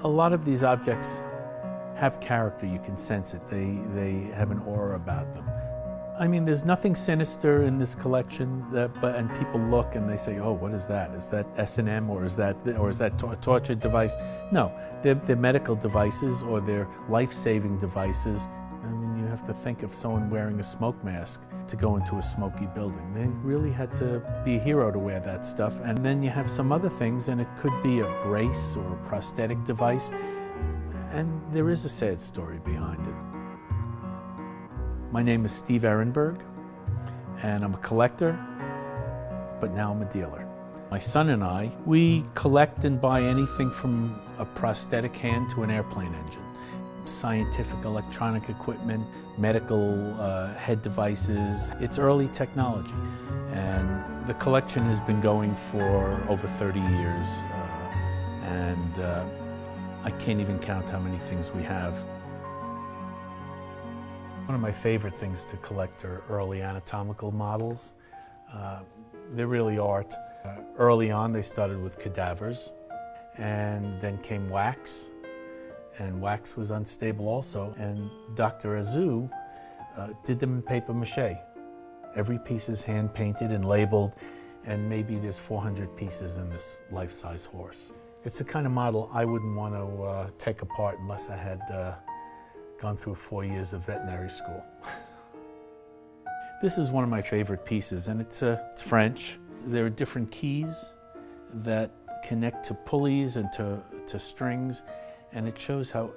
A lot of these objects have character, you can sense it. They have an aura about them. I mean, there's nothing sinister in this collection, and people look and they say, oh, what is that? Is that S&M or is that a torture device? No, they're medical devices or they're life-saving devices. I mean, you have to think of someone wearing a smoke mask to go into a smoky building. They really had to be a hero to wear that stuff. And then you have some other things, and it could be a brace or a prosthetic device. And there is a sad story behind it. My name is Steve Ehrenberg, and I'm a collector, but now I'm a dealer. My son and I, we collect and buy anything from a prosthetic hand to an airplane engine. Scientific electronic equipment, medical head devices. It's early technology. And the collection has been going for over 30 years. I can't even count how many things we have. One of my favorite things to collect are early anatomical models. They're really art. Early on, they started with cadavers, and then came wax. And wax was unstable also. And Dr. Azu did them in paper mache. Every piece is hand painted and labeled, and maybe there's 400 pieces in this life-size horse. It's the kind of model I wouldn't want to take apart unless I had gone through 4 years of veterinary school. This is one of my favorite pieces, and it's French. There are different keys that connect to pulleys and to strings, and it shows how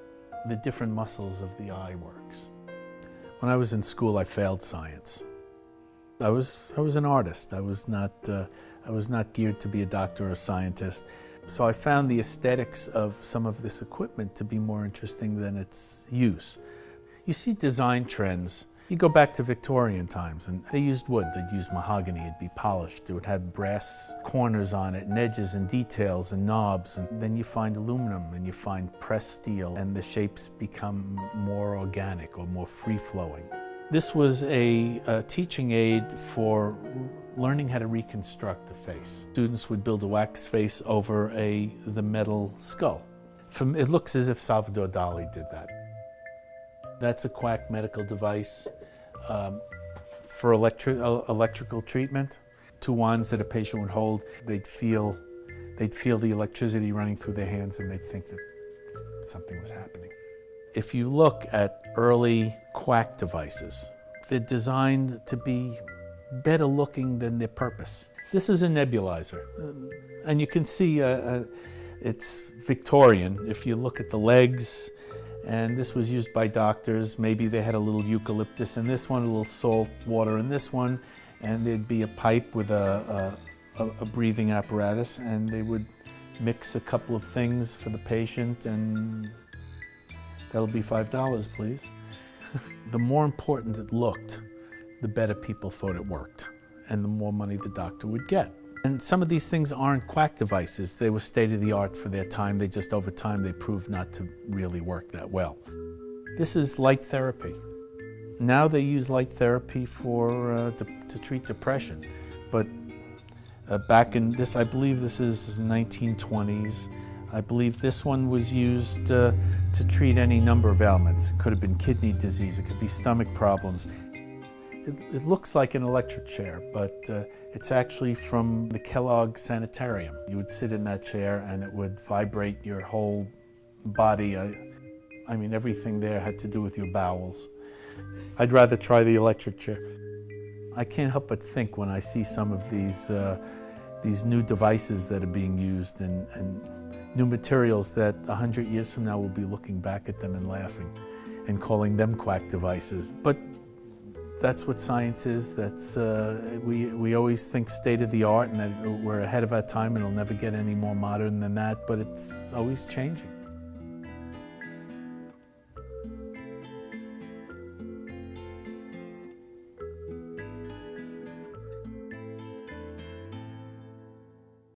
the different muscles of the eye works. When I was in school, I failed science. I was an artist. I was not geared to be a doctor or a scientist. So I found the aesthetics of some of this equipment to be more interesting than its use. You see design trends. You go back to Victorian times, and they used wood. They'd use mahogany. It'd be polished. It would have brass corners on it, and edges and details and knobs. And then you find aluminum, and you find pressed steel, and the shapes become more organic or more free-flowing. This was a teaching aid for learning how to reconstruct the face. Students would build a wax face over the metal skull. It looks as if Salvador Dali did that. That's a quack medical device for electrical treatment. Two wands that a patient would hold. They'd feel the electricity running through their hands, and they'd think that something was happening. If you look at early quack devices, they're designed to be better looking than their purpose. This is a nebulizer, and you can see it's Victorian if you look at the legs, and this was used by doctors. Maybe they had a little eucalyptus in this one, a little salt water in this one, and there'd be a pipe with a breathing apparatus, and they would mix a couple of things for the patient, and that'll be $5, please. The more important it looked, the better people thought it worked, and the more money the doctor would get. And some of these things aren't quack devices. They were state-of-the-art for their time. They just, over time, they proved not to really work that well. This is light therapy. Now they use light therapy to treat depression. But back in this, I believe this is 1920s. I believe this one was used to treat any number of ailments. It could have been kidney disease, it could be stomach problems. It looks like an electric chair, but it's actually from the Kellogg Sanitarium. You would sit in that chair and it would vibrate your whole body. I mean, everything there had to do with your bowels. I'd rather try the electric chair. I can't help but think when I see some of these new devices that are being used and new materials that 100 years from now we'll be looking back at them and laughing and calling them quack devices. But that's what science is. That's we always think state of the art and that we're ahead of our time and it'll never get any more modern than that, but it's always changing.